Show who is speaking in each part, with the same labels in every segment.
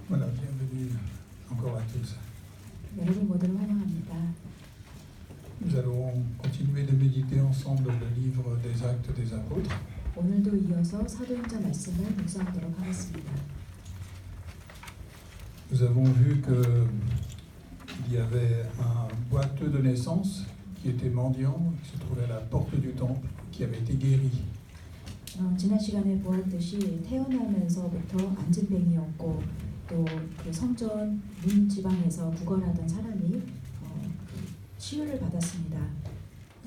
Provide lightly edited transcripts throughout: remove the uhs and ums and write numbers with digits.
Speaker 1: Voilà, bienvenue encore à tous.
Speaker 2: 여러분 모두를 환영합니다.
Speaker 1: Nous allons continuer de méditer ensemble le livre des Actes des Apôtres.
Speaker 2: 오늘도 이어서 사도행전 말씀을 묵상하도록 하겠습니다.
Speaker 1: Nous avons vu qu'il y avait un boiteux de naissance qui était mendiant, qui se trouvait à la porte du temple, qui avait été guéri.
Speaker 2: 지난 시간에 보았듯이 태어나면서부터 안진뱅이였고 또 그 성전 문 지방에서 구걸하던 사람이 치유를 받았습니다.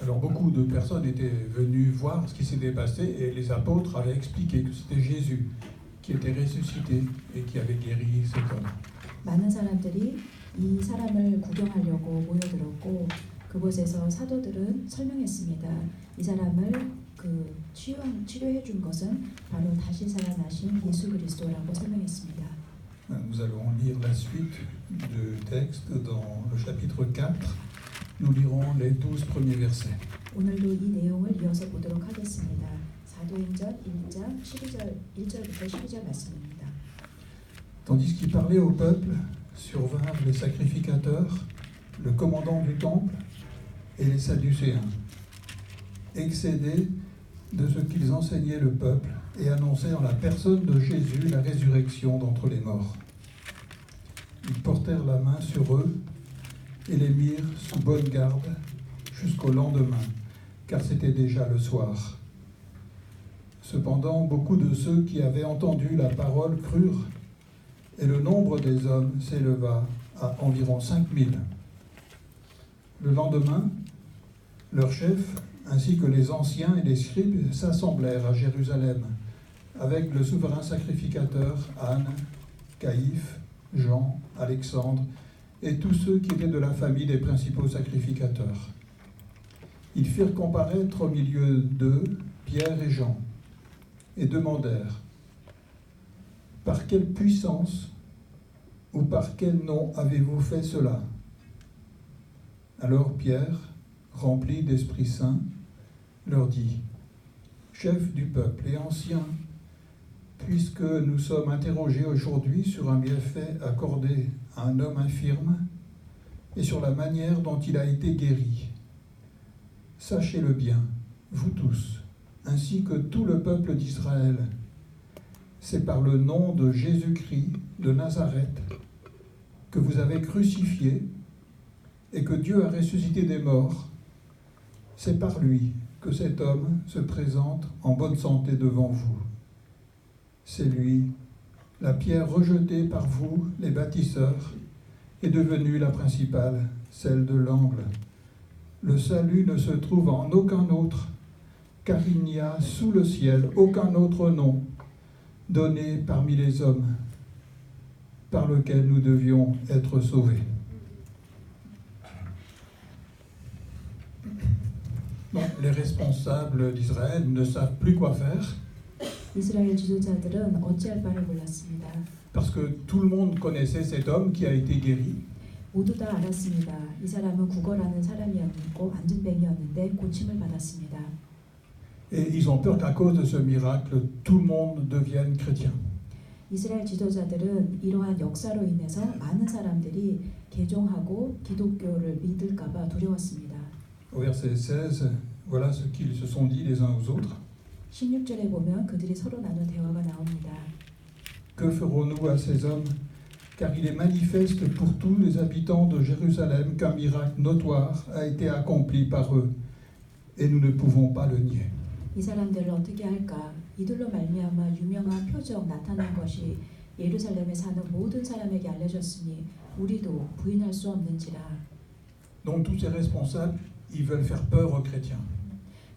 Speaker 1: Alors beaucoup de personnes étaient venues voir ce qui s'était passé et les apôtres avaient expliqué que c'était Jésus qui était ressuscité et qui avait guéri cet homme.
Speaker 2: 많은 사람들이 이 사람을 구경하려고 모여들었고 그곳에서 사도들은 설명했습니다. 이 사람을 치료해 준 것은 바로 다시 살아나신 예수 그리스도라고 설명했습니다.
Speaker 1: Nous allons lire la suite du texte dans le chapitre 4. Nous lirons les 12 premiers versets.
Speaker 2: 오늘도 이 내용을 이어서 보도록 하겠습니다. 사도행전 1장 1절부터 12절 말씀입니다.
Speaker 1: Tandis qu'il parlait au peuple, survinrent les sacrificateurs, le commandant du temple et les Sadducéens, excédés de ce qu'ils enseignaient le peuple et annonçaient en la personne de Jésus la résurrection d'entre les morts. Ils portèrent la main sur eux et les mirent sous bonne garde jusqu'au lendemain, car c'était déjà le soir. Cependant, beaucoup de ceux qui avaient entendu la parole crurent, et le nombre des hommes s'éleva à environ 5000. Le lendemain, leur chef, ainsi que les anciens et les scribes, s'assemblèrent à Jérusalem, avec le souverain sacrificateur Anne, Caïphe, Jean, Alexandre, et tous ceux qui étaient de la famille des principaux sacrificateurs. Ils firent comparaître au milieu d'eux Pierre et Jean, et demandèrent « Par quelle puissance ou par quel nom avez-vous fait cela ?» Alors Pierre, rempli d'Esprit Saint, leur dit « Chef du peuple et anciens, puisque nous sommes interrogés aujourd'hui sur un bienfait accordé à un homme infirme et sur la manière dont il a été guéri, sachez-le bien, vous tous, ainsi que tout le peuple d'Israël, c'est par le nom de Jésus-Christ de Nazareth que vous avez crucifié et que Dieu a ressuscité des morts. C'est par lui que cet homme se présente en bonne santé devant vous. C'est lui, la pierre rejetée par vous, les bâtisseurs, est devenue la principale, celle de l'angle. Le salut ne se trouve en aucun autre, car il n'y a sous le ciel aucun autre nom donné parmi les hommes par lequel nous devions être sauvés. Donc, les responsables d'Israël ne savent plus quoi faire.
Speaker 2: 이스라엘 지도자들은 어찌할 바를 몰랐습니다.
Speaker 1: Parce que tout le monde connaissait cet homme qui a été guéri.
Speaker 2: 모두 다 알았습니다. 이 사람은 구걸하는 사람이었고 안진뱅이였는데 고침을 받았습니다.
Speaker 1: Et ils ont peur qu'à cause de ce miracle, tout le monde devienne chrétien.
Speaker 2: 이스라엘 지도자들은 이러한 역사로 인해서 많은 사람들이 개종하고 기독교를 믿을까 봐 두려웠습니다.
Speaker 1: Au verset 16, voilà ce qu'ils se sont dit les uns aux autres.
Speaker 2: 16절에 보면 그들이 서로 나눈 대화가 나옵니다.
Speaker 1: Que ferons-nous à ces hommes? Car il est manifeste pour tous les habitants de Jérusalem qu'un miracle notoire a été accompli par eux, et nous ne pouvons pas le nier.
Speaker 2: 이 사람들을 어떻게 할까? 이들로 말미암아 유명한 표적 나타난 것이 예루살렘에 사는 모든 사람에게 알려졌으니 우리도 부인할 수 없는지라.
Speaker 1: Donc tous ces responsables, ils veulent faire peur aux chrétiens.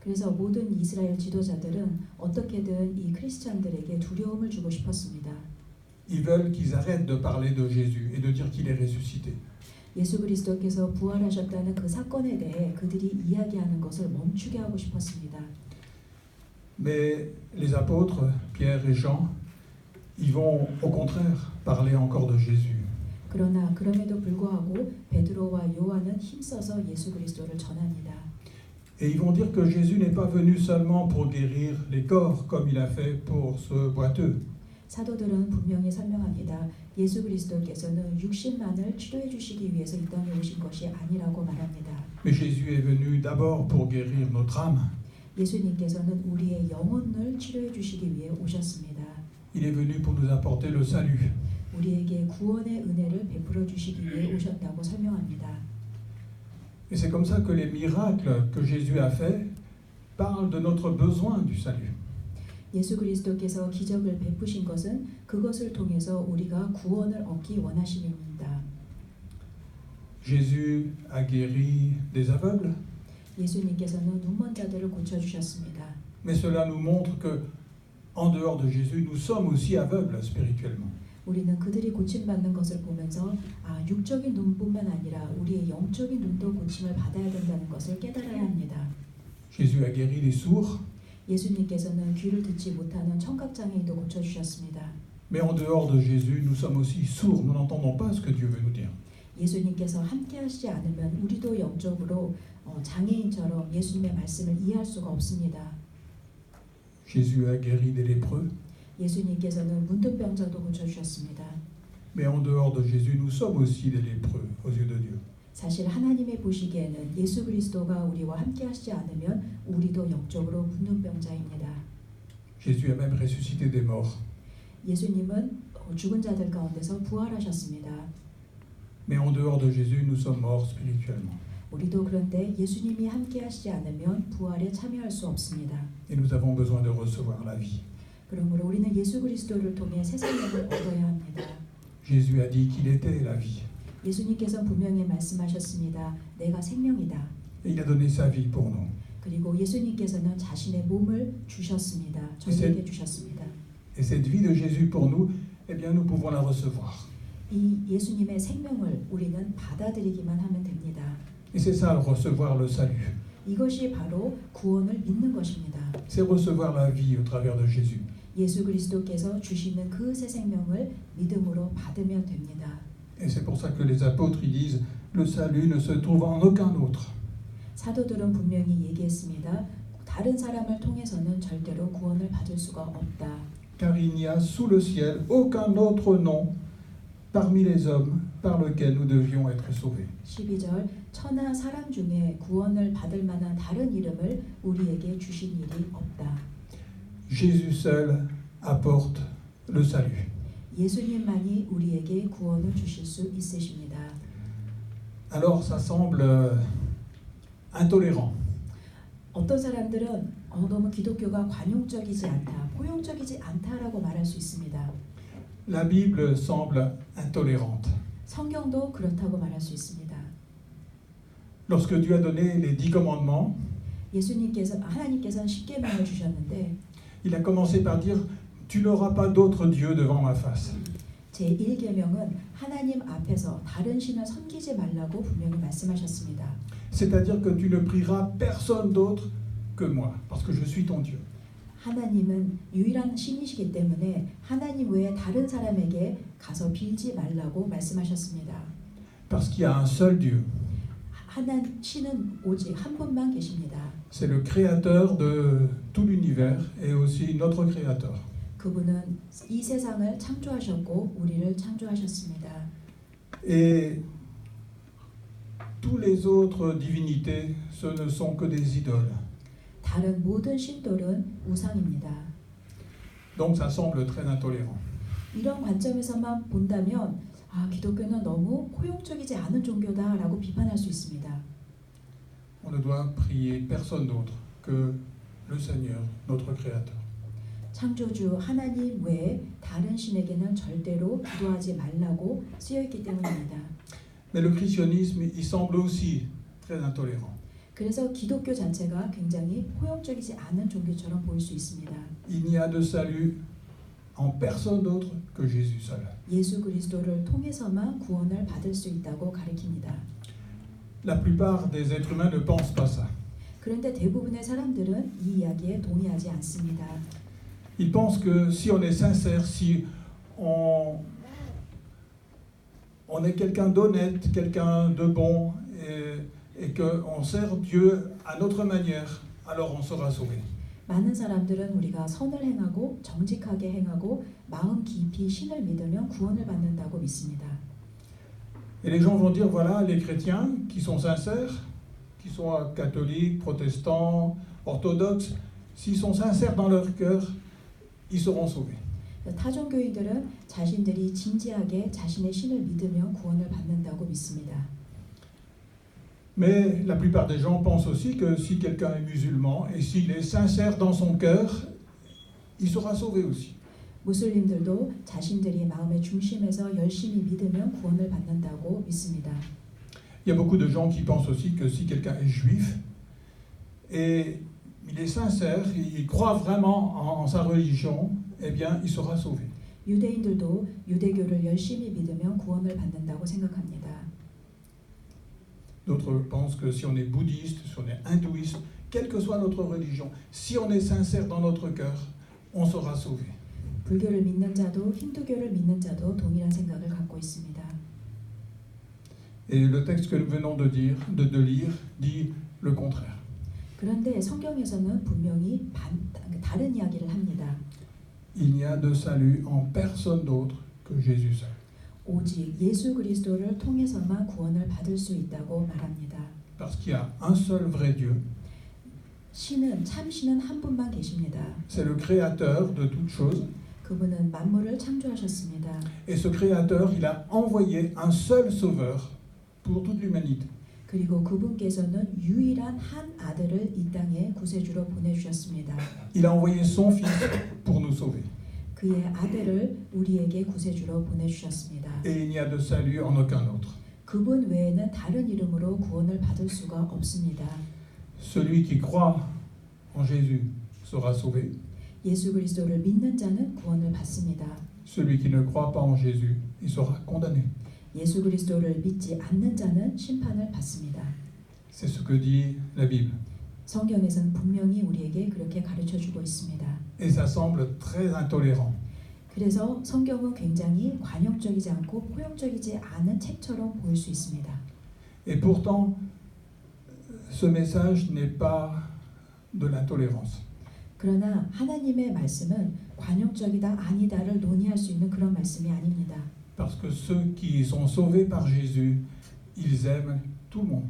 Speaker 2: 그래서 모든 이스라엘 지도자들은 어떻게든 이 크리스찬들에게 두려움을 주고 싶었습니다.
Speaker 1: Ils veulent qu'ils arrêtent de parler de Jésus et de dire qu'il est ressuscité.
Speaker 2: 예수 그리스도께서 부활하셨다는 그 사건에 대해 그들이 이야기하는 것을 멈추게 하고 싶었습니다.
Speaker 1: Mais les apôtres, Pierre et Jean, ils vont au contraire parler encore de Jésus.
Speaker 2: 그러나 그럼에도 불구하고 베드로와 요한은 힘써서 예수 그리스도를 전합니다.
Speaker 1: Et ils vont dire que Jésus n'est pas venu seulement pour guérir les corps comme il a fait pour ce boiteux.
Speaker 2: 사도들은 분명히 설명합니다. 예수 그리스도께서는 육신만을 치료해 주시기 위해서 이 땅에 오신 것이 아니라고 말합니다.
Speaker 1: Mais Jésus est venu d'abord pour guérir notre âme.
Speaker 2: 예수님께서는 우리의 영혼을 치료해 주시기 위해 오셨습니다.
Speaker 1: Il est venu pour nous apporter le salut.
Speaker 2: 우리에게 구원의 은혜를 베풀어 주시기 위해 오셨다고 설명합니다.
Speaker 1: Et c'est comme ça que les miracles que Jésus a faits parlent de notre besoin du salut.
Speaker 2: 예수 그리스도께서 기적을 베푸신 것은 그것을 통해서 우리가 구원을 얻기 원하심입니다.
Speaker 1: Jésus a guéri des aveugles,
Speaker 2: 예수님께서는 눈먼 자들을 고쳐 주셨습니다.
Speaker 1: mais cela nous montre que, en dehors de Jésus, nous sommes aussi aveugles spirituellement.
Speaker 2: 우리는 그들이 고침받는 것을 보면서 육적인 눈뿐만 아니라 우리의 영적인 눈도 고침을 받아야 된다는 것을 깨달아야 합니다.
Speaker 1: Jésus a guéri les sourds,
Speaker 2: 예수님께서는 귀를 듣지 못하는 청각장애인도 고쳐주셨습니다.
Speaker 1: mais en dehors de Jésus, nous sommes aussi sourds, nous n'entendons pas ce que Dieu veut nous dire.
Speaker 2: 예수님께서 함께 하시지 않으면 우리도 영적으로 장애인처럼 예수님의 말씀을 이해할 수가 없습니다.
Speaker 1: Jésus a guéri des lépreux,
Speaker 2: 예수님께서는 문둥병자도 고쳐주셨습니다.
Speaker 1: mais en dehors de Jésus, nous sommes aussi des lépreux aux yeux de Dieu.
Speaker 2: 사실 하나님의 보시기에는 예수 그리스도가 우리와 함께 하시지 않으면 우리도 영적으로 문둥병자입니다.
Speaker 1: Jésus a même ressuscité des morts,
Speaker 2: 예수님은 죽은 자들 가운데서 부활하셨습니다.
Speaker 1: mais en dehors de Jésus, nous sommes morts spirituellement.
Speaker 2: 우리도 그런데 예수님이 함께 하시지 않으면 부활에 참여할 수 없습니다.
Speaker 1: Et nous avons besoin de recevoir la vie.
Speaker 2: 그러므로 우리는 예수 그리스도를 통해 새 생명을 얻어야 합니다.
Speaker 1: Jésus a dit qu'il était la vie.
Speaker 2: 예수님께서 분명히 말씀하셨습니다. 내가 생명이다.
Speaker 1: Et il a donné sa vie pour nous.
Speaker 2: 그리고 예수님께서는 자신의 몸을 주셨습니다. 저희에게 주셨습니다.
Speaker 1: Et cette vie de Jésus pour nous, eh bien, nous pouvons la recevoir.
Speaker 2: 이 예수님의 생명을 우리는 받아들이기만 하면 됩니다.
Speaker 1: Et c'est ça, recevoir le salut.
Speaker 2: 이것이 바로 구원을 믿는 것입니다.
Speaker 1: C'est recevoir la vie au travers de Jésus.
Speaker 2: 예수 그리스도께서 주시는 그 새 생명을 믿음으로 받으면 됩니다.
Speaker 1: Et c'est pour ça que les apôtres ils disent le salut ne se trouve en aucun autre.
Speaker 2: 사도들은 분명히 얘기했습니다. 다른 사람을 통해서는 절대로 구원을 받을 수가 없다.
Speaker 1: Car il n'y a sous le ciel aucun autre nom parmi les hommes par lequel nous devions être sauvés.
Speaker 2: 12절 천하 사람 중에 구원을 받을 만한 다른 이름을 우리에게 주신 일이 없다.
Speaker 1: Jésus seul apporte le salut.
Speaker 2: 예수님만이 우리에게 구원을 주실 수 있으십니다.
Speaker 1: Alors ça semble intolérant.
Speaker 2: 어떤 사람들은 너무 기독교가 관용적이지 않다, 포용적이지 않다라고 말할 수 있습니다.
Speaker 1: La Bible semble intolérante.
Speaker 2: 성경도 그렇다고 말할 수 있습니다.
Speaker 1: Lorsque Dieu a donné les 10 commandements,
Speaker 2: 하나님께서는 십계명을 주셨는데
Speaker 1: il a commencé par dire tu n'auras pas d'autre Dieu devant ma face.
Speaker 2: 제1계명은 하나님 앞에서 다른 신을 섬기지 말라고 분명히 말씀하셨습니다.
Speaker 1: C'est-à-dire que tu ne prieras personne d'autre que moi, parce que je suis ton Dieu.
Speaker 2: 하나님은 유일한 신이시기 때문에 하나님 외에 다른 사람에게 가서 빌지 말라고 말씀하셨습니다.
Speaker 1: Parce qu'il y a un seul Dieu.
Speaker 2: 신은 오직 한 분만 계십니다.
Speaker 1: C'est le créateur de tout l'univers et aussi notre créateur.
Speaker 2: 그분은 이 세상을 창조하셨고 우리를 창조하셨습니다.
Speaker 1: Et tous les autres divinités, ce ne sont que des idoles.
Speaker 2: 다른 모든 신들은 우상입니다.
Speaker 1: Donc ça semble très intolérant.
Speaker 2: 이런 관점에서만 본다면 기독교는 너무 포용적이지 않은 종교다라고 비판할 수 있습니다.
Speaker 1: On ne doit prier personne d'autre que le Seigneur, notre créateur.
Speaker 2: 창조주 하나님 외에 다른 신에게는 절대로 기도하지 말라고 쓰여있기 때문입니다.
Speaker 1: Mais le christianisme, il semble aussi très intolérant.
Speaker 2: 그래서 기독교 자체가 굉장히 포용적이지 않은 종교처럼 보일 수 있습니다.
Speaker 1: Il n'y a de salut en personne d'autre que Jésus seul.
Speaker 2: 예수 그리스도를 통해서만 구원을 받을 수 있다고 가르칩니다.
Speaker 1: La plupart des êtres humains ne pensent pas ça.
Speaker 2: 그런데 대부분의 사람들은 이 이야기에 동의하지 않습니다.
Speaker 1: Ils pensent que si on est sincère, si on est quelqu'un d'honnête, quelqu'un de bon, et qu'on sert Dieu à notre manière, alors on sera sauvé.
Speaker 2: 많은 사람들은 우리가 선을 행하고 정직하게 행하고 마음 깊이 신을 믿으면 구원을 받는다고 믿습니다.
Speaker 1: Et les gens vont dire, voilà, les chrétiens qui sont sincères, qui sont catholiques, protestants, orthodoxes, s'ils sont sincères dans leur cœur, ils seront sauvés.
Speaker 2: 타종교인들은 자신들이 진지하게 자신의 신을 믿으면 구원을 받는다고 믿습니다.
Speaker 1: Mais la plupart des gens pensent aussi que si quelqu'un est musulman et s'il est sincère dans son cœur, il sera sauvé aussi.
Speaker 2: 무슬림들도 자신들이 마음의 중심에서 열심히 믿으면 구원을 받는다고 믿습니다.
Speaker 1: Il y a beaucoup de gens qui pensent aussi que si quelqu'un est juif et il est sincère, il croit vraiment en sa religion, eh bien, il sera sauvé.
Speaker 2: 유대인들도 유대교를 열심히 믿으면 구원을 받는다고 생각합니다.
Speaker 1: D'autres pensent que si on est bouddhiste, si on est hindouiste, quelle que soit notre religion, si on est sincère dans notre cœur, on sera sauvé.
Speaker 2: 불교를 믿는 자도 힌두교를 믿는 자도 동일한 생각을 갖고 있습니다.
Speaker 1: Et le texte que nous venons de lire dit le contraire.
Speaker 2: 그런데 성경에서는 분명히 다른 이야기를 합니다.
Speaker 1: Il n'y a de salut en personne d'autre que Jésus seul.
Speaker 2: 오직 예수 그리스도를 통해서만 구원을 받을 수 있다고 말합니다.
Speaker 1: Parce qu'il y a un seul vrai Dieu.
Speaker 2: 참 신은 한 분만 계십니다.
Speaker 1: C'est le créateur de toutes choses.
Speaker 2: 그분은 만물을 창조하셨습니다.
Speaker 1: Et ce créateur, il a envoyé un seul sauveur pour toute l'humanité.
Speaker 2: 그리고 그분께서는 유일한 한 아들을 이 땅에 구세주로 보내주셨습니다.
Speaker 1: Il a envoyé son fils pour nous sauver.
Speaker 2: 그의 아들을 우리에게 구세주로 보내주셨습니다.
Speaker 1: Et il n'y a de salut en aucun autre.
Speaker 2: 그분 외에는 다른 이름으로 구원을 받을 수가 없습니다.
Speaker 1: Celui qui croit en Jésus sera sauvé.
Speaker 2: 예수 그리스도를 믿는 자는 구원을 받습니다.
Speaker 1: Celui qui ne croit pas en Jésus, il sera condamné.
Speaker 2: 예수 그리스도를 믿지 않는 자는 심판을 받습니다.
Speaker 1: C'est ce que dit la Bible.
Speaker 2: 성경에서는 분명히 우리에게 그렇게 가르쳐주고 있습니다.
Speaker 1: Et ça semble très intolérant.
Speaker 2: 그래서 성경은 굉장히 관용적이지 않고 포용적이지 않은 책처럼 보일 수 있습니다.
Speaker 1: Et pourtant, ce message n'est pas de l'intolérance.
Speaker 2: 그러나 하나님의 말씀은 관용적이다 아니다를 논의할 수 있는 그런 말씀이 아닙니다.
Speaker 1: Parce que ceux qui sont sauvés par Jésus, ils aiment tout le monde.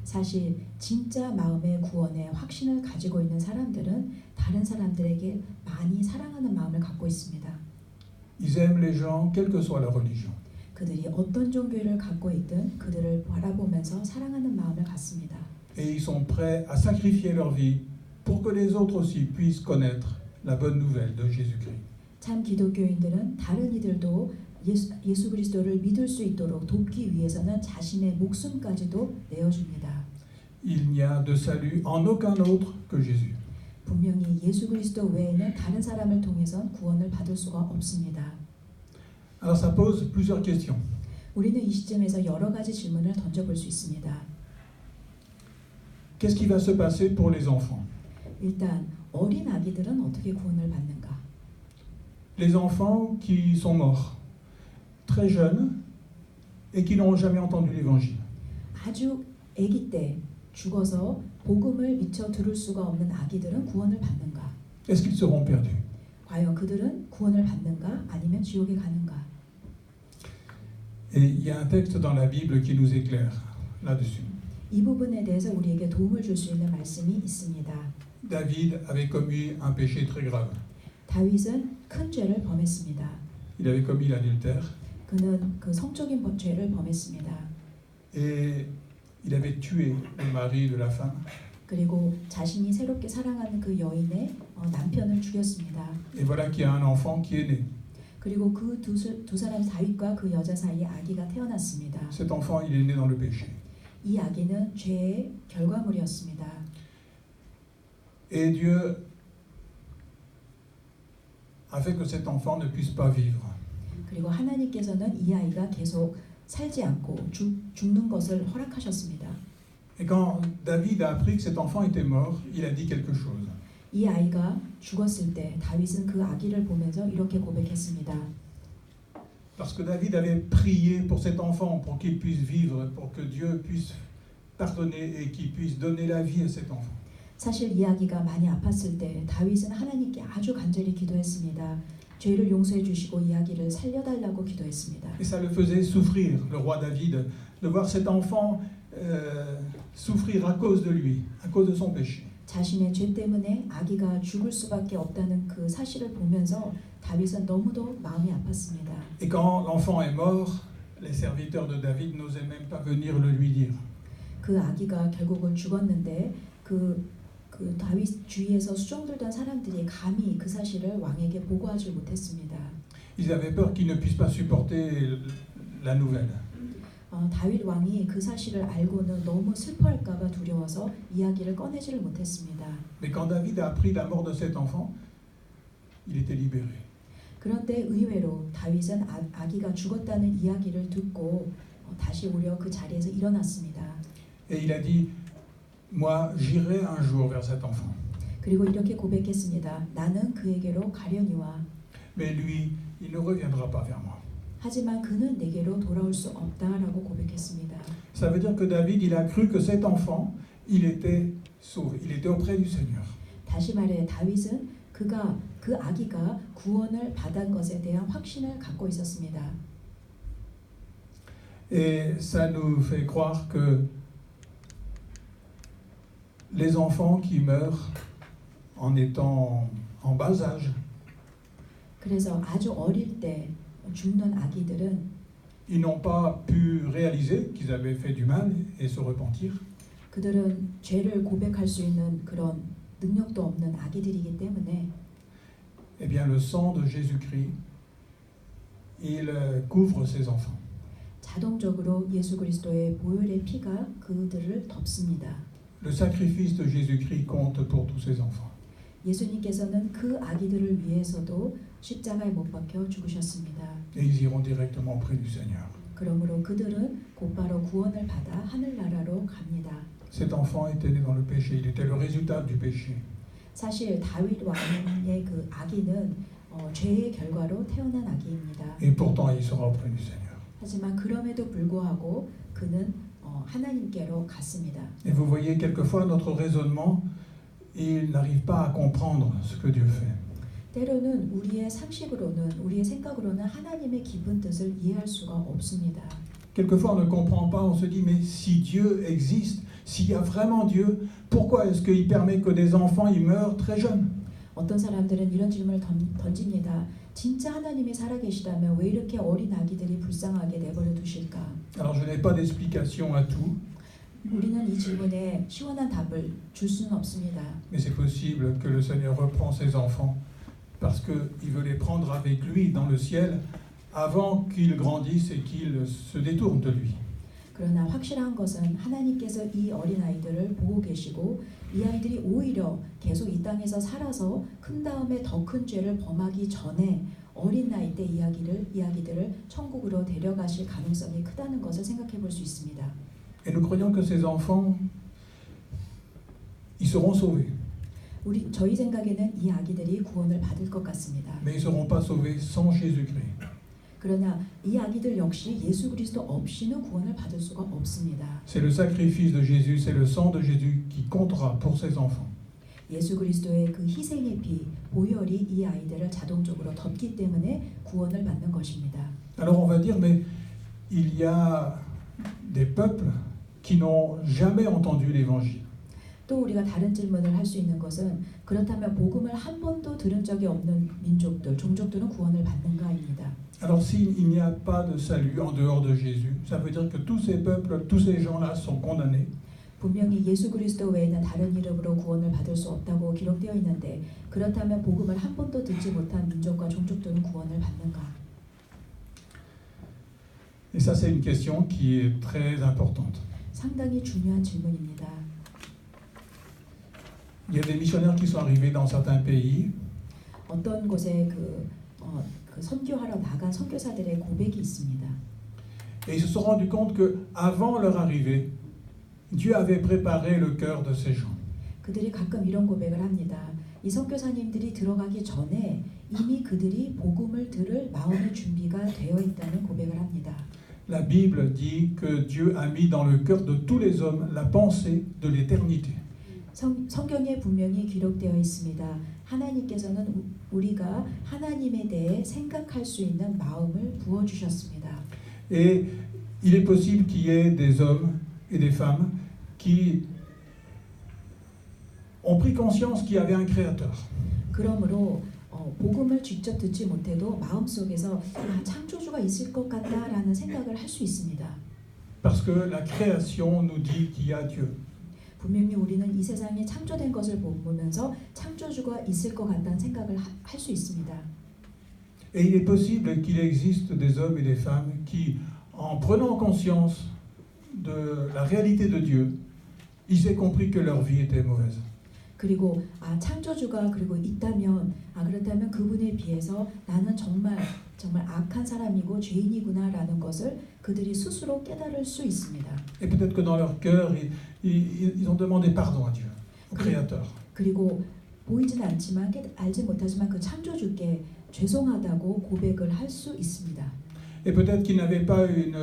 Speaker 2: 사실 진짜 마음의 구원의 확신을 가지고 있는 사람들은 다른 사람들에게 많이 사랑하는 마음을 갖고 있습니다.
Speaker 1: Ils aiment les gens, quelle que soit leur religion.
Speaker 2: 그들이 어떤 종교를 갖고 있든 그들을 바라보면서 사랑하는 마음을 갖습니다.
Speaker 1: Et ils sont prêts à sacrifier leur vie pour que les autres aussi puissent connaître la bonne nouvelle de Jésus-Christ.
Speaker 2: 참 기독교인들은 다른 이들도 예수 그리스도를 믿을 수 있도록 돕기 위해서는 자신의 목숨까지도 내어줍니다.
Speaker 1: Il n'y a de salut en aucun autre que Jésus.
Speaker 2: 분명히 예수 그리스도 외에는 다른 사람을 통해선 구원을 받을 수가 없습니다.
Speaker 1: Alors ça pose plusieurs questions.
Speaker 2: 우리는 이 시점에서 여러 가지 질문을 던져볼 수 있습니다.
Speaker 1: Qu'est-ce qui va se passer pour les enfants?
Speaker 2: 일단 어린 아기들은 어떻게 구원을 받는가?
Speaker 1: Les enfants qui sont morts, très jeunes, et qui n'ont jamais entendu l'Évangile.
Speaker 2: 아주 아기 때 죽어서 복음을 미처 들을 수가 없는 아기들은 구원을 받는가?
Speaker 1: Est-ce qu'ils seront perdus?
Speaker 2: 과연 그들은 구원을 받는가? 아니면 지옥에 가는가?
Speaker 1: Et il y a un texte dans la Bible qui nous éclaire là-dessus.
Speaker 2: 이 부분에 대해서 우리에게 도움을 줄 수 있는 말씀이 있습니다.
Speaker 1: David avait commis un péché très grave.
Speaker 2: 다윗은 큰 죄를 범했습니다.
Speaker 1: Il avait commis l'adultère
Speaker 2: 그는 그 성적인 죄를 범했습니다.
Speaker 1: et il avait tué le mari de la femme.
Speaker 2: 그리고 자신이 새롭게 사랑하는 그 여인의 남편을 죽였습니다.
Speaker 1: Et voilà qu'il y a un enfant qui est né.
Speaker 2: 그리고 그 두 사람 다윗과 그 여자 사이에 아기가 태어났습니다.
Speaker 1: Cet enfant, il est né dans le péché.
Speaker 2: 이 아기는 죄의 결과물이었습니다.
Speaker 1: Et Dieu a fait que cet enfant ne puisse pas vivre.
Speaker 2: 그리고 하나님께서는 이 아이가 계속 살지 않고 죽는 것을 허락하셨습니다.
Speaker 1: Et quand David a appris que cet enfant était mort, il a dit quelque chose.
Speaker 2: 이 아이가 죽었을 때 다윗은 그 아기를 보면서 이렇게 고백했습니다.
Speaker 1: Parce que David avait prié pour cet enfant, pour qu'il puisse vivre, pour que Dieu puisse pardonner et qu'il puisse donner la vie à cet enfant.
Speaker 2: 사실 이 아기가 많이 아팠을 때 다윗은 하나님께 아주 간절히 기도했습니다. 죄를 용서해 주시고 이 아기를 살려달라고 기도했습니다.
Speaker 1: Et ça le faisait souffrir, le roi David, de voir cet enfant souffrir à cause de lui, à cause de son péché.
Speaker 2: 자신의 죄 때문에 아기가 죽을 수밖에 없다는 그 사실을 보면서 다윗은 너무도 마음이 아팠습니다.
Speaker 1: Et quand l'enfant est mort, les serviteurs de David n'osaient même pas venir le lui dire.
Speaker 2: 그 아기가 결국은 죽었는데 그 다윗 주위에서 수종들던 사람들이 감히 그 사실을 왕에게 보고하지 못했습니다.
Speaker 1: Ils avaient peur qu'il ne puisse pas supporter la nouvelle.
Speaker 2: 다윗 왕이 그 사실을 알고는 너무 슬퍼할까봐 두려워서 이야기를 꺼내지를 못했습니다.
Speaker 1: Mais quand David a appris la mort de cet enfant, il était libéré.
Speaker 2: 그런데 의외로 다윗은 아기가 죽었다는 이야기를 듣고 다시 오려 그 자리에서 일어났습니다.
Speaker 1: Et il a dit, moi j'irai un jour vers cet enfant.
Speaker 2: 그리고 이렇게 고백했습니다. 나는 그에게로 가려니와
Speaker 1: Mais lui, il ne reviendra pas vers moi.
Speaker 2: 하지만 그는 내게로 돌아올 수 없다라고 고백했습니다.
Speaker 1: Ça veut dire que David, il a cru que cet enfant, il était sauvé, il était auprès du Seigneur.
Speaker 2: 다시 말해 다윗은 그 아기가 구원을 받은 것에 대한 확신을 갖고 있었습니다.
Speaker 1: Et ça nous fait croire que les enfants qui meurent en étant en bas âge,
Speaker 2: 그래서 아주 어릴 때 죽는 아기들은
Speaker 1: ils n'ont pas pu réaliser qu'ils avaient fait du mal et se repentir.
Speaker 2: 그들은 죄를 고백할 수 있는 그런 능력도 없는 아기들이기 때문에
Speaker 1: Eh bien, le sang de Jésus-Christ, il couvre ces enfants.
Speaker 2: 자동적으로 예수 그리스도의 보혈의 피가 그들을 덮습니다.
Speaker 1: Le sacrifice de Jésus-Christ compte pour tous ces enfants.
Speaker 2: 예수님께서는 그 아기들을 위해서도 십자가에 못 박혀 죽으셨습니다.
Speaker 1: Et ils iront directement auprès du Seigneur.
Speaker 2: 그러므로 그들은 곧바로 구원을 받아 하늘나라로 갑니다.
Speaker 1: Cet enfant était né dans le péché, il était le résultat du péché.
Speaker 2: 사실 다윗 왕의 그 아기는 죄의 결과로 태어난 아기입니다.
Speaker 1: Et pourtant, il sera auprès du Seigneur.
Speaker 2: 하지만 그럼에도 불구하고 그는 하나님께로 갔습니다.
Speaker 1: Et vous voyez, quelquefois, notre raisonnement, il n'arrive pas à comprendre ce que Dieu fait.
Speaker 2: 때로는 우리의 상식으로는 우리의 생각으로는 하나님의 깊은 뜻을 이해할 수가 없습니다.
Speaker 1: Quelquefois, on ne comprend pas, on se dit, mais si Dieu existe, s'il y a vraiment Dieu, pourquoi est-ce qu'il permet que des enfants ils meurent très jeunes?
Speaker 2: 어떤 사람들은 이런 질문을 던집니다. 진짜 하나님이 살아계시다면 왜 이렇게 어린 아기들이 불쌍하게 내버려 두실까?
Speaker 1: Alors, je n'ai pas d'explication à tout,
Speaker 2: 우리는 이 질문에 시원한 답을 줄 수는 없습니다.
Speaker 1: mais c'est possible que le Seigneur reprend ses enfants parce qu'il veut les prendre avec lui dans le ciel avant qu'ils grandissent et qu'ils se détournent de lui.
Speaker 2: 그러나 확실한 것은 하나님께서 이 어린아이들을 보고 계시고 이 아이들이 오히려 계속 이 땅에서 살아서 큰 다음에 더 큰 죄를 범하기 전에 어린 나이 때 이야기들을 천국으로 데려가실 가능성이 크다는 것을 생각해 볼 수 있습니다.
Speaker 1: Et nous croyons que ces enfants, ils seront sauvés,
Speaker 2: 저희 생각에는 이 아기들이 구원을 받을 것 같습니다.
Speaker 1: mais ils ne seront pas sauvés sans Jésus-Christ.
Speaker 2: 그러나 이 아기들 역시 예수 그리스도 없이는 구원을 받을 수가 없습니다.
Speaker 1: C'est le sacrifice de Jésus, c'est le sang de Jésus qui comptera pour ces enfants.
Speaker 2: 예수 그리스도의 그 희생의 피, 보혈이 이 아이들을 자동적으로 덮기 때문에 구원을 받는 것입니다.
Speaker 1: Alors on va dire, mais il y a des peuples qui n'ont jamais entendu l'évangile.
Speaker 2: 또 우리가 다른 질문을 할 수 있는 것은 그렇다면 복음을 한 번도 들은 적이 없는 민족들, 종족들은 구원을 받는가입니다.
Speaker 1: Alors s'il n'y a pas de salut en dehors de Jésus, ça veut dire que tous ces peuples, tous ces gens-là sont condamnés.
Speaker 2: 분명히 예수 그리스도 외에는 다른 이름으로 구원을 받을 수 없다고 기록되어 있는데 그렇다면 복음을 한 번도 듣지 못한 민족과 종족들은 구원을 받는가?
Speaker 1: Et ça, c'est une question qui est très importante.
Speaker 2: 상당히 중요한 질문입니다.
Speaker 1: Il y a des missionnaires qui sont arrivés dans certains pays
Speaker 2: 어떤 곳에 그 선교하러 나간 선교사들의 고백이 있습니다.
Speaker 1: et ils se sont rendus compte que avant leur arrivée, Dieu avait préparé le cœur de ces gens.
Speaker 2: 그들이 가끔 이런 고백을 합니다. 이 선교사님들이 들어가기 전에 이미 그들이 복음을 들을 마음의 준비가 되어 있다는 고백을 합니다.
Speaker 1: La Bible dit que Dieu a mis dans le cœur de tous les hommes la pensée de l'éternité.
Speaker 2: 성경에 분명히 기록되어 있습니다. 하나님께서는 우리가 하나님에 대해 생각할 수 있는 마음을 부어주셨습니다.
Speaker 1: Et il est possible qu'il y ait des hommes et des femmes qui ont pris conscience qu'il y avait un créateur.
Speaker 2: 그러므로 복음을 직접 듣지 못해도 마음속에서 창조주가 있을 것 같다라는 생각을 할 수 있습니다.
Speaker 1: Parce que la création nous dit qu'il y a Dieu.
Speaker 2: 분명히 우리는 이 세상에 창조된 것을 보면서 창조주가 있을 것 같다는 생각을 할 수 있습니다.
Speaker 1: Et il est possible qu'il existe des hommes et des femmes qui, en prenant conscience de la réalité de Dieu, ils aient compris que leur vie était mauvaise.
Speaker 2: 그리고 창조주가 그리고 있다면 그렇다면 그분에 비해서 나는 정말 악한 사람이고 죄인이구나라는 것을 그들이 스스로 깨달을 수 있습니다.
Speaker 1: Et peut-être que dans leur cœur, ils ont demandé pardon à Dieu, au Créateur.
Speaker 2: 그리고 보이지는 않지만 알지 못하지만 그 창조주께 죄송하다고 고백을 할 수 있습니다.
Speaker 1: Et peut-être qu'ils n'avaient pas une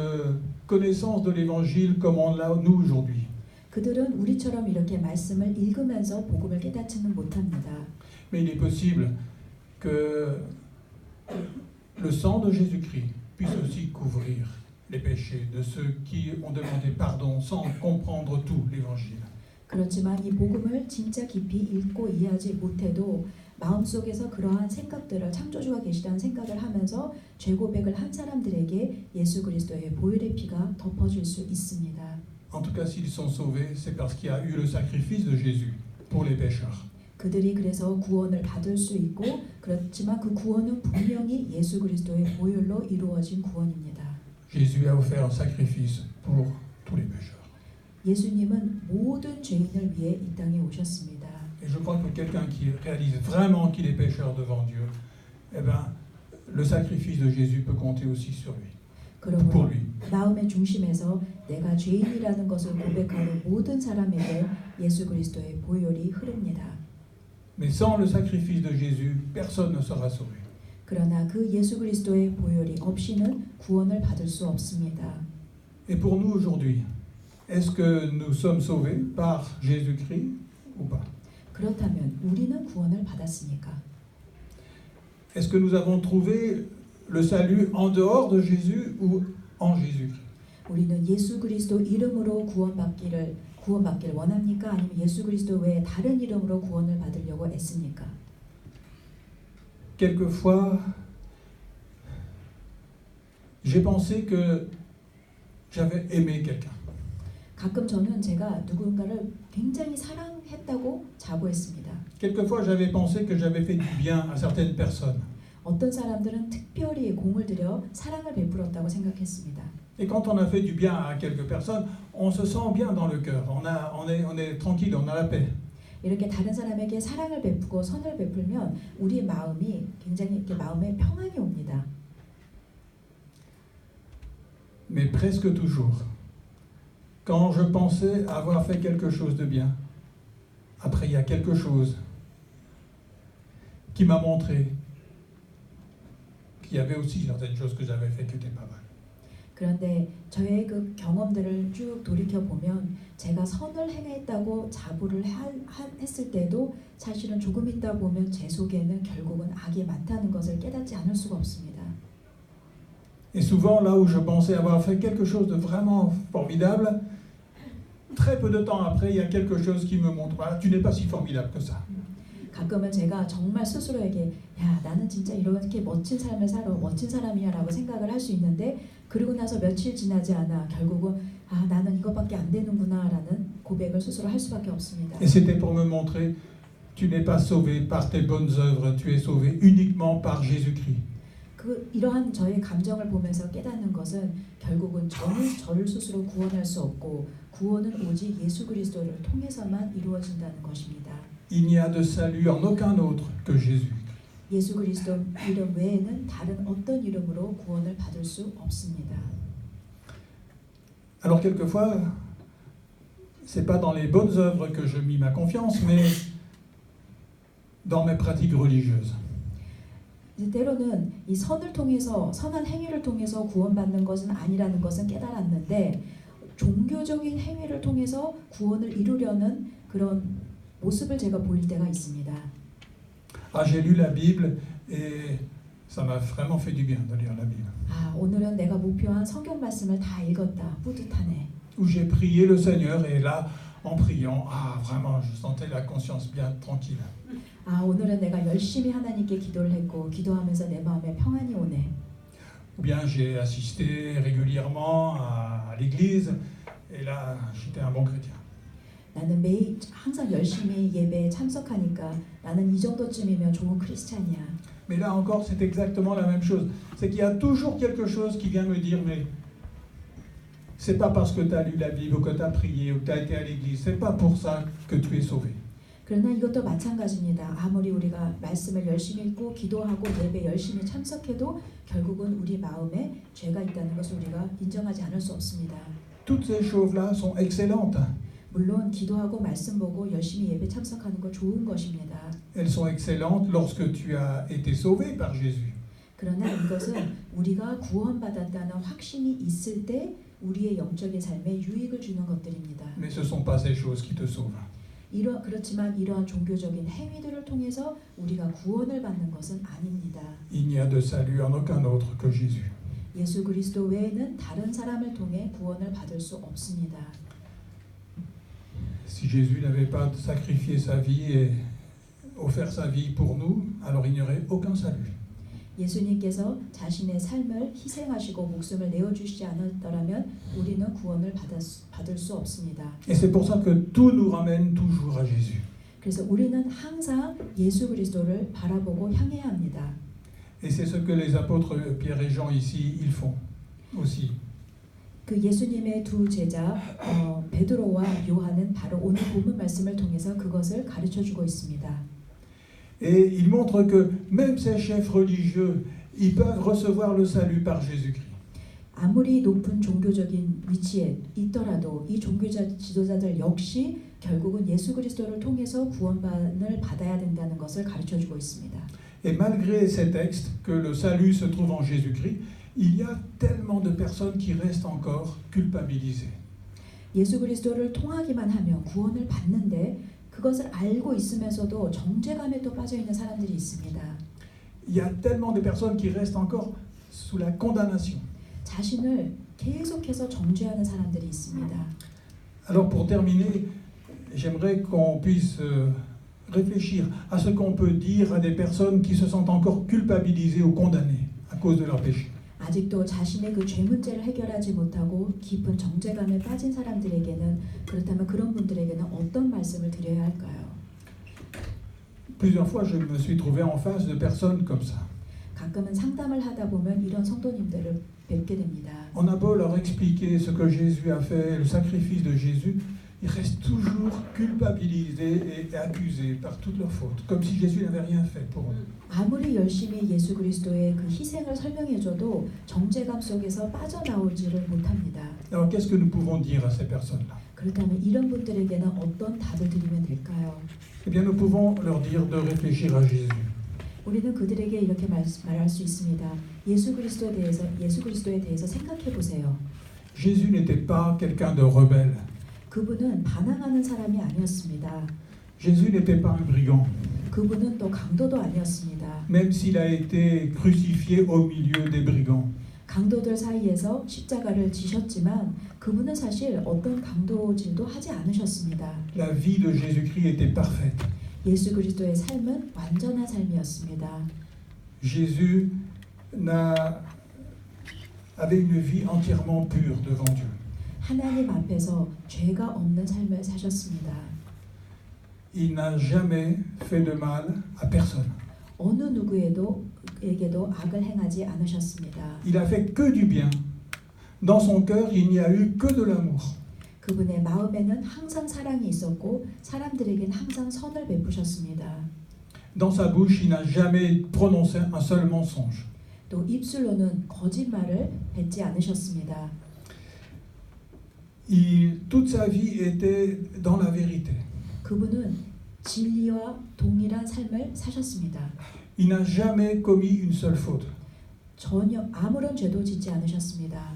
Speaker 1: connaissance de l'Évangile comme on l'a nous aujourd'hui.
Speaker 2: 그들은 우리처럼 이렇게 말씀을 읽으면서 복음을 깨닫지는 못합니다.
Speaker 1: Mais il est possible que le sang de Jésus-Christ puisse aussi couvrir les péchés de ceux qui ont demandé pardon sans comprendre tout l'Évangile.
Speaker 2: 그렇지만 이 복음을 진짜 깊이 읽고 이해하지 못해도 마음속에서 그러한 생각들을 창조주가 계시다는 생각을 하면서 죄 고백을 한 사람들에게 예수 그리스도의 보혈의 피가 덮어질 수 있습니다.
Speaker 1: En tout cas, s'ils sont sauvés, c'est parce qu'il y a eu le sacrifice de Jésus pour les pécheurs.
Speaker 2: 그들이 그래서 구원을 받을 수 있고 그렇지만 그 구원은 분명히 예수 그리스도의 보혈로 이루어진 구원입니다.
Speaker 1: Jésus a offert un sacrifice pour tous les pécheurs.
Speaker 2: 예수님은 모든 죄인을 위해 이 땅에 오셨습니다.
Speaker 1: Et je crois que quelqu'un qui réalise vraiment qu'il est pécheur devant Dieu, eh ben, le sacrifice de Jésus peut compter aussi sur lui. Pour
Speaker 2: 그러므로
Speaker 1: lui.
Speaker 2: 마음의 중심에서 내가 죄인이라는 것을 고백하는 모든 사람에게 예수 그리스도의 보혈이 흐릅니다.
Speaker 1: Mais sans le sacrifice de Jésus, personne ne sera sauvé.
Speaker 2: 그러나 그 예수 그리스도의 보혈이 없이는 구원을 받을 수 없습니다.
Speaker 1: Et pour nous aujourd'hui, est-ce que nous sommes sauvés par Jésus-Christ ou pas?
Speaker 2: 그렇다면 우리는 구원을 받았습니까?
Speaker 1: Est-ce que nous avons trouvé le salut en dehors de Jésus ou en Jésus-Christ?
Speaker 2: 우리는 예수 그리스도 이름으로 구원받기를 원합니까? 아니면 예수 그리스도 외에 다른 이름으로 구원을 받으려고 애씁니까?
Speaker 1: Quelquefois, j'ai pensé que j'avais aimé quelqu'un.
Speaker 2: 가끔 저는 제가 누군가를 굉장히 사랑했다고 자부했습니다.
Speaker 1: Quelquefois, j'avais pensé que j'avais fait du bien à certaines personnes.
Speaker 2: 어떤 사람들은 특별히 공을 들여 사랑을 베풀었다고 생각했습니다.
Speaker 1: Et quand on a fait du bien à quelques personnes, on se sent bien dans le cœur. On est tranquille, on a la paix.
Speaker 2: 이렇게 다른 사람에게 사랑을 베푸고 선을 베풀면 우리 마음이 굉장히 이렇게 마음에 평안이 옵니다.
Speaker 1: Mais presque toujours, quand je pensais avoir fait quelque chose de bien, après il y a quelque chose qui m'a montré qu'il y avait aussi certaines choses que j'avais fait qui n'étaient pas mal.
Speaker 2: 그런데 저의 그 경험들을 쭉 돌이켜 보면 제가 선을 행했다고 자부를 했을 때도 사실은 조금 있다 보면 제 속에는 결국은 악이 많다는 것을 깨닫지 않을 수가 없습니다.
Speaker 1: Et souvent là où je pensais avoir fait quelque chose de vraiment formidable, très peu de temps après, il y a quelque chose qui me montre, voilà, tu n'es pas si formidable que ça.
Speaker 2: 가끔은 제가 정말 스스로에게 야 나는 진짜 이렇게 멋진 삶을 살아 멋진 사람이야라고 생각을 할 수 있는데 그리고 나서 며칠 지나지 않아 결국은 나는 이것밖에 안 되는구나라는 고백을 스스로 할 수밖에 없습니다.
Speaker 1: Et c'était pour me montrer, tu n'es pas sauvé par tes bonnes œuvres, tu es sauvé uniquement par Jésus-Christ.
Speaker 2: 이러한 저의 감정을 보면서 깨닫는 것은 결국은 저를 스스로 구원할 수 없고 구원은 오직 예수 그리스도를 통해서만 이루어진다는 것입니다.
Speaker 1: Il n'y a de salut en aucun autre que Jésus.
Speaker 2: 예수 그리스도 이름 외에는 다른 어떤 이름으로 구원을 받을 수 없습니다.
Speaker 1: Alors quelquefois, c'est pas dans les bonnes œuvres que je mis ma confiance, mais dans mes pratiques religieuses.
Speaker 2: 때로는 이 선을 통해서 선한 행위를 통해서 구원받는 것은 아니라는 것은 깨달았는데 종교적인 행위를 통해서 구원을 이루려는 그런 모습을 제가 보일 때가 있습니다.
Speaker 1: Ah, j'ai lu la Bible et ça m'a vraiment fait du bien de lire la Bible.
Speaker 2: 아, 오늘은 내가 목표한 성경 말씀을 다 읽었다. 뿌듯하네.
Speaker 1: Où j'ai prié le Seigneur et là, en priant, vraiment, je sentais la conscience bien tranquille.
Speaker 2: 아, 오늘은 내가 열심히 하나님께 기도를 했고 기도하면서 내 마음에 평안이 오네.
Speaker 1: Ou bien j'ai assisté régulièrement à l'église et là, j'étais un bon chrétien.
Speaker 2: 나는 매일 항상 열심히 예배에 참석하니까 나는 이 정도쯤이면 좋은 크리스찬이야.
Speaker 1: Mais là encore, c'est exactement la même chose. C'est qu'il y a toujours quelque chose qui vient me dire, mais c'est pas parce que tu as lu la Bible ou que tu as prié ou que tu as été à l'église, c'est pas pour ça que tu es sauvé.
Speaker 2: 그러나 이것도 마찬가지입니다. 아무리 우리가 말씀을 열심히 읽고 기도하고 예배 열심히 참석해도 결국은 우리 마음에 죄가 있다는 것을 우리가 인정하지 않을 수 없습니다.
Speaker 1: Toutes ces choses-là sont excellentes.
Speaker 2: 물론 기도하고 말씀 보고 열심히 예배 참석하는 거 좋은 것입니다.
Speaker 1: Elles sont excellentes lorsque tu as été sauvé par Jésus.
Speaker 2: 그러나 이것은 우리가 구원받았다는 확신이 있을 때 우리의 영적인 삶에 유익을 주는 것들입니다.
Speaker 1: Mais ce ne sont pas ces choses qui te sauvent.
Speaker 2: 그렇지만 이러한 종교적인 행위들을 통해서 우리가 구원을 받는 것은 아닙니다.
Speaker 1: Il n'y a de salut en aucun autre que Jésus.
Speaker 2: 예수 그리스도 외에는 다른 사람을 통해 구원을 받을 수 없습니다.
Speaker 1: Si Jésus n'avait pas sacrifié sa vie et offert sa vie pour nous, alors il n'y aurait aucun salut.
Speaker 2: 예수님께서 자신의 삶을 희생하시고 목숨을 내어주시지 않았더라면 우리는 구원을 받을 수 없습니다.
Speaker 1: Et c'est pour ça que tout nous ramène toujours à Jésus.
Speaker 2: 그래서 우리는 항상 예수 그리스도를 바라보고 향해야 합니다.
Speaker 1: Et c'est ce que les apôtres Pierre et Jean ici, ils font aussi.
Speaker 2: 그 예수님의 두 제자 베드로와 요한은 바로 오늘 본문 말씀을 통해서 그것을 가르쳐주고 있습니다.
Speaker 1: Et il montre que même ces chefs religieux, ils peuvent recevoir le salut par Jésus-Christ.
Speaker 2: 아무리 높은 종교적인 위치에 있더라도 이 종교자 지도자들 역시 결국은 예수 그리스도를 통해서 구원을 받아야 된다는 것을 가르쳐주고 있습니다.
Speaker 1: Et malgré ces textes que le salut se trouve en Jésus-Christ, il y a tellement de personnes qui restent encore culpabilisées.
Speaker 2: 예수 그리스도를 통하기만 하면 구원을 받는데 그것을 알고 있으면서도 정죄감에 또 빠져 있는 사람들이 있습니다.
Speaker 1: Il y a tellement de personnes qui restent encore sous la condamnation.
Speaker 2: 자신을 계속해서 정죄하는 사람들이 있습니다.
Speaker 1: Alors pour terminer, j'aimerais qu'on puisse réfléchir à ce qu'on peut dire à des personnes qui se sentent encore culpabilisées ou condamnées à cause de leur péché.
Speaker 2: 아직도 자신의 그 죄 문제를 해결하지 못하고 깊은 정죄감에 빠진 사람들에게는 그렇다면 그런 분들에게는 어떤 말씀을 드려야 할까요?
Speaker 1: Plusieurs fois, je me suis trouvé en face de personnes comme ça.
Speaker 2: 가끔은 상담을 하다 보면 이런 성도님들을 뵙게 됩니다.
Speaker 1: On a beau leur expliquer ce que Jésus a fait, le sacrifice de Jésus, ils restent toujours culpabilisés et accusés par toutes leurs fautes, comme si Jésus n'avait rien fait pour eux.
Speaker 2: 아무리 열심히 예수 그리스도의 그 희생을 설명해줘도 정죄감 속에서 빠져나오지를 못합니다.
Speaker 1: Alors qu'est-ce que nous pouvons dire à ces personnes-là?
Speaker 2: 그렇다면 이런 분들에게는 어떤 답을 드리면 될까요?
Speaker 1: Eh bien, nous pouvons leur dire de réfléchir à Jésus.
Speaker 2: 우리는 그들에게 이렇게 말할 수 있습니다. 예수 그리스도에 대해서 생각해 보세요.
Speaker 1: Jésus n'était pas quelqu'un de rebelle.
Speaker 2: 그분은 반항하는 사람이 아니었습니다.
Speaker 1: Jésus n'était pas un brigand,
Speaker 2: 그분은 또 강도도 아니었습니다.
Speaker 1: même s'il a été crucifié au milieu des brigands.
Speaker 2: 강도들 사이에서 십자가를 지셨지만 그분은 사실 어떤 강도질도 하지 않으셨습니다.
Speaker 1: La vie de Jésus-Christ était parfaite.
Speaker 2: 예수 그리스도의 삶은 완전한 삶이었습니다.
Speaker 1: Jésus avait une vie entièrement pure devant Dieu.
Speaker 2: 하나님 앞에서 죄가 없는 삶을 사셨습니다.
Speaker 1: Il n'a jamais fait de mal à personne.
Speaker 2: 어느 누구에게도 악을 행하지 않으셨습니다.
Speaker 1: Il a fait que du bien. Dans son cœur, il n'y a eu que de l'amour.
Speaker 2: 그분의 마음에는 항상 사랑이 있었고 사람들에게는 항상 선을 베푸셨습니다.
Speaker 1: Dans sa bouche, il n'a jamais prononcé un seul mensonge.
Speaker 2: 또 입술로는 거짓말을 뱉지 않으셨습니다.
Speaker 1: Toute sa vie était dans la vérité.
Speaker 2: 그분은 진리와 동일한 삶을 사셨습니다.
Speaker 1: Il n'a jamais commis une seule faute.
Speaker 2: 전혀 아무런 죄도 짓지 않으셨습니다.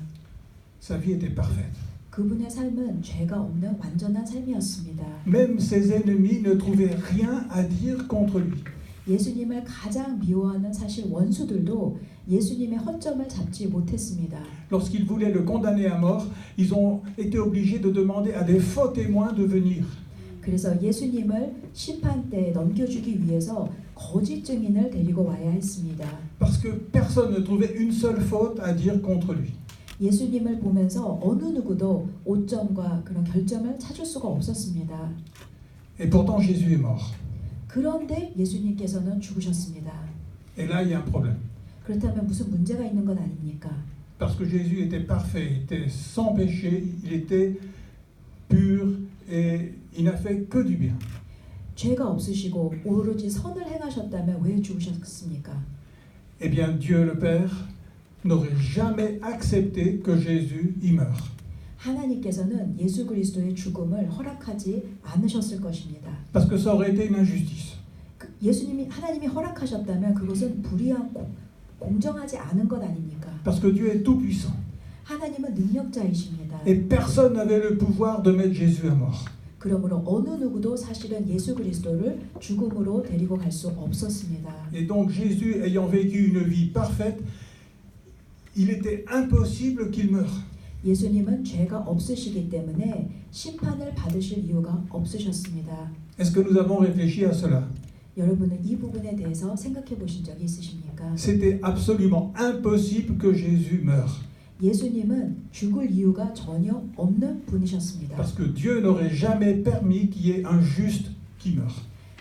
Speaker 1: Sa vie était parfaite.
Speaker 2: 그분의 삶은 죄가 없는 완전한 삶이었습니다.
Speaker 1: Même ses ennemis ne trouvaient rien à dire contre lui.
Speaker 2: 예수님을 가장 미워하는 사실 원수들도 예수님의 허점을 잡지 못했습니다.
Speaker 1: Lorsqu'ils voulaient le condamner à mort, ils ont été obligés de demander à des faux témoins de venir.
Speaker 2: 그래서 예수님을 심판대에 넘겨주기 위해서 거짓 증인을 데리고 와야 했습니다.
Speaker 1: Parce que personne ne trouvait une seule faute à dire contre lui.
Speaker 2: 예수님을 보면서 어느 누구도 오점과 그런 결점을 찾을 수가 없었습니다.
Speaker 1: Et pourtant Jésus est mort.
Speaker 2: 그런데 예수님께서는 죽으셨습니다.
Speaker 1: Et là, il y a un problème.
Speaker 2: 그렇다면 무슨 문제가 있는 건 아닙니까?
Speaker 1: Parce que Jésus était parfait, il était sans péché, il était pur et il n'a fait que du bien.
Speaker 2: 죄가 없으시고 오로지 선을 행하셨다면 왜 죽으셨습니까?
Speaker 1: Eh bien, Dieu le Père n'aurait jamais accepté que Jésus y meure.
Speaker 2: 하나님께서는 예수 그리스도의 죽음을 허락하지 않으셨을 것입니다.
Speaker 1: Parce que ça aurait été une injustice.
Speaker 2: 하나님이 허락하셨다면 그것은 불의한 공정하지 않은 것 아닙니까?
Speaker 1: Parce que Dieu est tout-puissant.
Speaker 2: 하나님은 능력자이십니다.
Speaker 1: Et personne n'avait le pouvoir de mettre Jésus à mort.
Speaker 2: 그러므로 어느 누구도 사실은 예수 그리스도를 죽음으로 데리고 갈 수 없었습니다.
Speaker 1: Et donc Jésus ayant vécu une vie parfaite, il était impossible qu'il meure.
Speaker 2: 예수님은 죄가 없으시기 때문에 심판을 받으실 이유가 없으셨습니다.
Speaker 1: Est-ce que nous avons réfléchi à cela?
Speaker 2: 여러분은 이 부분에 대해서 생각해 보신 적이 있으십니까?
Speaker 1: C'était absolument impossible que Jésus meure.
Speaker 2: 예수님은 죽을 이유가 전혀 없는 분이셨습니다.
Speaker 1: Parce que Dieu n'aurait jamais permis qu'il y ait un juste qui meure.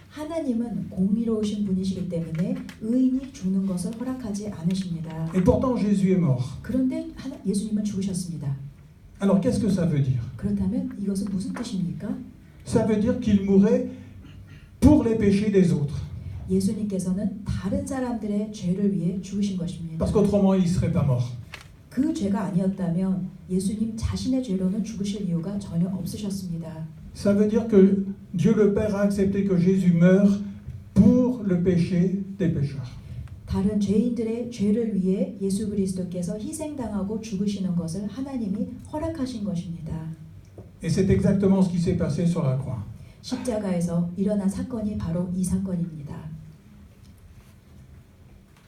Speaker 2: 하나님은 공의로우신 분이시기 때문에 의인이 죽는 것을 허락하지 않으십니다.
Speaker 1: Et pourtant Jésus est mort.
Speaker 2: 그런데 예수님은 죽으셨습니다.
Speaker 1: Alors qu'est-ce que ça veut dire?
Speaker 2: 그렇다면 이것은 무슨 뜻입니까?
Speaker 1: Ça veut dire qu'il mourait pour les péchés des autres.
Speaker 2: 예수님께서는 다른 사람들의 죄를 위해 죽으신 것입니다.
Speaker 1: Parce qu'autrement il ne serait pas mort.
Speaker 2: 그 죄가 아니었다면 예수님 자신의 죄로는 죽으실 이유가 전혀 없으셨습니다.
Speaker 1: Ça veut dire que Dieu le Père a accepté que Jésus meure pour le péché des pécheurs.
Speaker 2: 다른 죄인들의 죄를 위해 예수 그리스도께서 희생당하고 죽으시는 것을 하나님이 허락하신 것입니다.
Speaker 1: Et c'est exactement ce qui s'est passé sur la croix.
Speaker 2: 십자가에서 일어난 사건이 바로 이 사건입니다.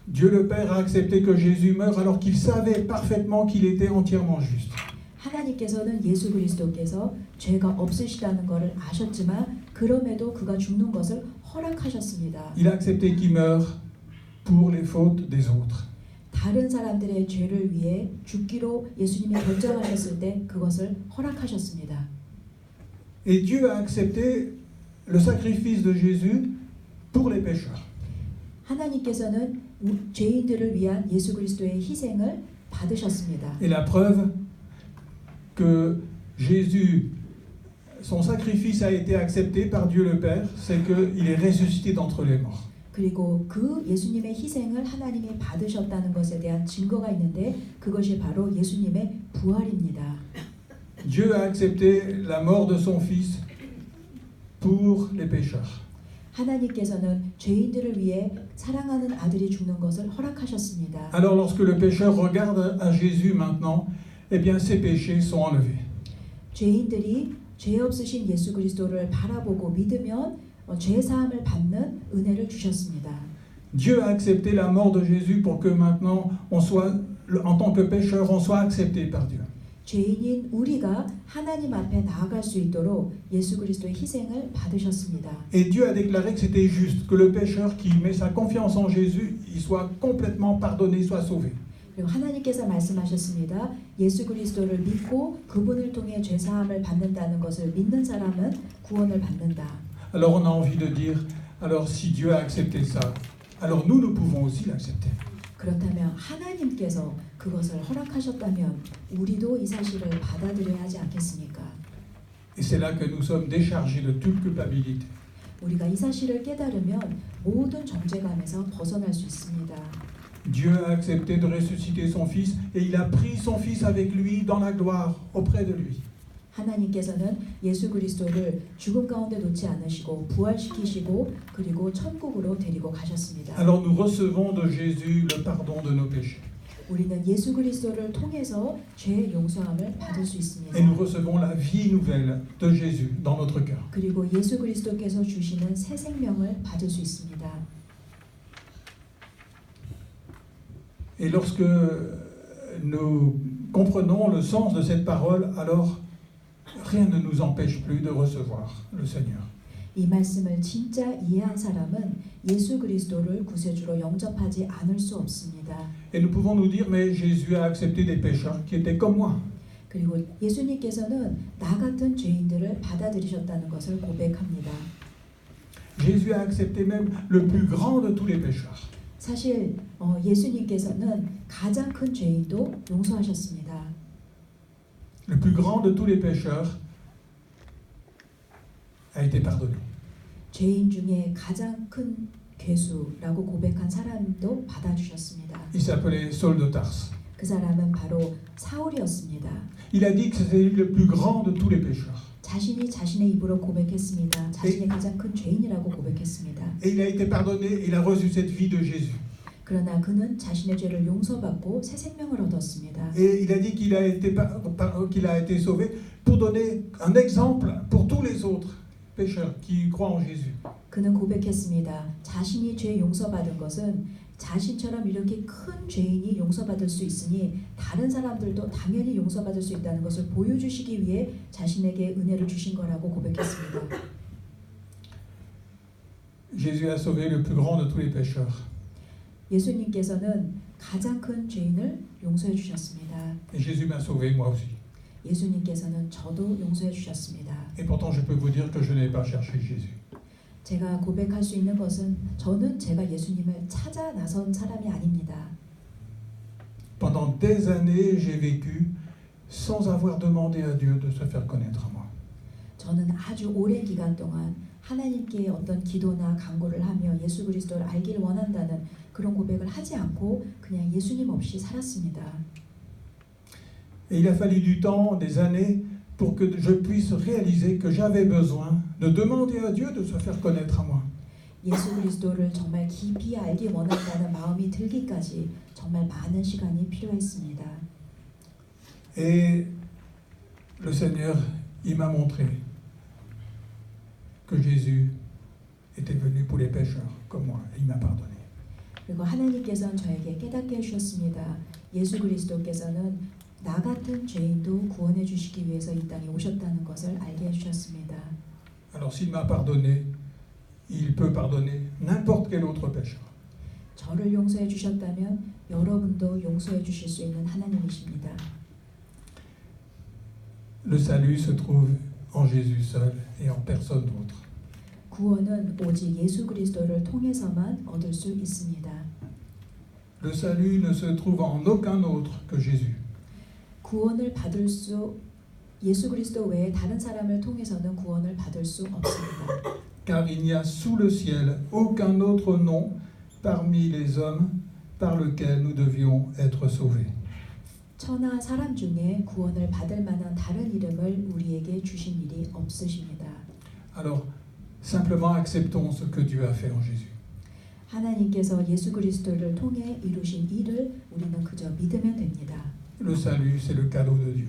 Speaker 1: Dieu le Père a accepté que Jésus meure alors qu'il savait parfaitement qu'il était entièrement juste.
Speaker 2: 하나님께서는 예수 그리스도께서 죄가 없으시다는 것을 아셨지만 그럼에도 그가 죽는 것을 허락하셨습니다.
Speaker 1: Il a accepté qu'il meure pour les fautes des autres.
Speaker 2: 다른 사람들의 죄를 위해 죽기로 예수님이 결정하셨을 때 그것을 허락하셨습니다.
Speaker 1: Et Dieu a accepté le sacrifice de Jésus pour les pécheurs.
Speaker 2: 하나님께서는 죄인들을 위한 예수 그리스도의 희생을 받으셨습니다.
Speaker 1: Et la preuve que Jésus, son sacrifice a été accepté par Dieu le Père, c'est qu'il est ressuscité d'entre les morts.
Speaker 2: 그리고 그 예수님의 희생을 하나님이 받으셨다는 것에 대한 증거가 있는데 그것이 바로 예수님의 부활입니다.
Speaker 1: Dieu a accepté la mort de son Fils pour les pécheurs.
Speaker 2: 하나님께서는 죄인들을 위해 사랑하는 아들이 죽는 것을 허락하셨습니다.
Speaker 1: Alors lorsque le pécheur regarde à Jésus maintenant, eh bien ses péchés sont enlevés.
Speaker 2: 죄인들이 죄 없으신 예수 그리스도를 바라보고 믿으면 죄 사함을 받는 은혜를 주셨습니다.
Speaker 1: Dieu a accepté la mort de Jésus pour que maintenant on soit, en tant que pécheur, on soit accepté par Dieu.
Speaker 2: 죄인인 우리가 하나님 앞에 나아갈 수 있도록 예수 그리스도의 희생을 받으셨습니다.
Speaker 1: Et Dieu a déclaré que c'était juste, que le pécheur qui met sa confiance en Jésus, il soit complètement pardonné, soit sauvé.
Speaker 2: 그리고 하나님께서 말씀하셨습니다. 예수 그리스도를 믿고 그분을 통해 죄 사함을 받는다는 것을 믿는 사람은 구원을 받는다.
Speaker 1: Alors on a envie de dire, alors si Dieu a accepté ça, alors nous pouvons aussi l'accepter.
Speaker 2: 그렇다면 하나님께서 그것을 허락하셨다면 우리도 이 사실을 받아들여야 하지 않겠습니까?
Speaker 1: Et c'est là que nous sommes déchargés de toute culpabilité.
Speaker 2: 우리가 이 사실을 깨달으면 모든 정죄감에서 벗어날 수 있습니다.
Speaker 1: Dieu a accepté de ressusciter son Fils et il a pris son Fils avec lui dans la gloire auprès de lui.
Speaker 2: 하나님께서는 예수 그리스도를 죽음 가운데 놓지 않으시고 부활시키시고 그리고 천국으로 데리고 가셨습니다.
Speaker 1: Alors nous recevons de Jésus le pardon de nos péchés.
Speaker 2: 우리는 예수 그리스도를 통해서 죄 용서함을 받을 수 있습니다.
Speaker 1: Et nous recevons la vie nouvelle de Jésus dans notre cœur.
Speaker 2: 그리고 예수 그리스도께서 주시는 새 생명을 받을 수 있습니다.
Speaker 1: Et lorsque nous comprenons le sens de cette parole, alors rien ne nous empêche plus de recevoir le Seigneur.
Speaker 2: 이 말씀을 진짜 이해한 사람은 예수 그리스도를 구세주로 영접하지 않을 수 없습니다.
Speaker 1: Et nous pouvons nous dire, mais Jésus a accepté des pécheurs qui étaient comme moi.
Speaker 2: 그리고 예수님께서는 나 같은 죄인들을 받아들이셨다는 것을 고백합니다.
Speaker 1: Jésus a accepté même le plus grand de tous les pécheurs.
Speaker 2: 사실 예수님께서는 가장 큰 죄인도 용서하셨습니다.
Speaker 1: Le plus grand de tous les pécheurs a été pardonné.
Speaker 2: 죄인 중에 가장 큰 괴수라고 고백한 사람도 받아주셨습니다.
Speaker 1: Il s'appelait Saul de Tarse.
Speaker 2: 그 사람은 바로 사울이었습니다.
Speaker 1: Il a dit que c'était lui le plus grand de tous les pécheurs.
Speaker 2: 자신이 자신의 입으로 고백했습니다. 자신이 가장 큰 죄인이라고 고백했습니다.
Speaker 1: Et il a été pardonné, il a reçu cette vie de Jésus.
Speaker 2: 그러나 그는 자신의 죄를 용서받고 새 생명을 얻었습니다.
Speaker 1: Et il a dit qu'il a été sauvé pour donner un exemple pour tous les autres pécheurs qui croient en Jésus.
Speaker 2: 그는 고백했습니다. 자신이 죄 용서받은 것은 자신처럼 이렇게 큰 죄인이 용서받을 수 있으니 다른 사람들도 당연히 용서받을 수 있다는 것을 보여주시기 위해 자신에게 은혜를 주신 거라고 고백했습니다.
Speaker 1: Jésus a sauvé le plus grand de tous les pécheurs.
Speaker 2: 예수님께서는 가장 큰 죄인을 용서해 주셨습니다.
Speaker 1: Et Jésus m'a sauvé, moi aussi.
Speaker 2: 예수님께서는 저도 용서해 주셨습니다.
Speaker 1: Et pourtant, je peux vous dire que je n'ai pas cherché Jésus.
Speaker 2: 제가 고백할 수 있는 것은 저는 제가 예수님을 찾아 나선 사람이 아닙니다.
Speaker 1: Pendant des années, j'ai vécu sans avoir demandé à Dieu de se faire connaître à moi.
Speaker 2: 저는 아주 오랜 기간 동안 하나님께 어떤 기도나 간구를 하며 예수 그리스도를 알기를 원한다는 그런 고백을 하지 않고 그냥 예수님 없이 살았습니다.
Speaker 1: Et il a fallu du temps, des années, pour que je puisse réaliser que j'avais besoin de demander à Dieu de se faire connaître à moi.
Speaker 2: 예수 그리스도를 정말 깊이 알기 원한다는 마음이 들기까지 정말 많은 시간이 필요했습니다.
Speaker 1: Et le Seigneur, il m'a montré que Jésus était venu pour les pécheurs comme moi. Et il m'a pardonné.
Speaker 2: 그리고 하나님께서는 저에게 깨닫게 해주셨습니다. 예수 그리스도께서는 나 같은 죄인도 구원해 주시기 위해서 이 땅에 오셨다는 것을 알게 해주셨습니다.
Speaker 1: Alors s'il m'a pardonné, il peut pardonner n'importe quel autre pécheur.
Speaker 2: 저를 용서해 주셨다면 여러분도 용서해 주실 수 있는 하나님이십니다.
Speaker 1: Le salut se trouve en Jésus seul et en personne d'autre.
Speaker 2: 구원은 오직 예수 그리스도를 통해서만 얻을 수 있습니다.
Speaker 1: Le salut ne se trouve en aucun autre que Jésus.
Speaker 2: 구원을 받을 수 예수 그리스도 외에 다른 사람을 통해서는 구원을 받을 수 없습니다.
Speaker 1: Car il n'y a sous le ciel aucun autre nom parmi les hommes par lequel nous devions être sauvés.
Speaker 2: 천하 사람 중에 구원을 받을 만한 다른 이름을 우리에게 주신 일이 없으십니다.
Speaker 1: Alors, simplement acceptons ce que Dieu a fait en Jésus.
Speaker 2: 하나님께서 예수 그리스도를 통해 이루신 일을 우리는 그저 믿으면 됩니다.
Speaker 1: Le salut, c'est le cadeau de Dieu.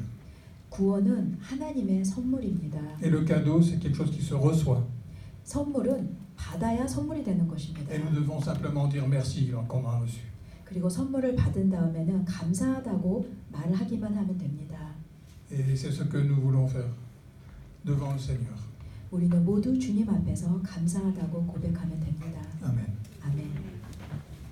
Speaker 2: 구원은 하나님의 선물입니다.
Speaker 1: Et le cadeau, c'est quelque chose qui se reçoit.
Speaker 2: 선물은 받아야 선물이 되는 것입니다.
Speaker 1: Et nous devons simplement dire merci qu'on a reçu.
Speaker 2: 그리고 선물을 받은 다음에는 감사하다고 말을 하기만 하면 됩니다.
Speaker 1: Et c'est ce que nous voulons faire devant le Seigneur.
Speaker 2: 우리는 모두 주님 앞에서 감사하다고 고백하면 됩니다.
Speaker 1: Amen.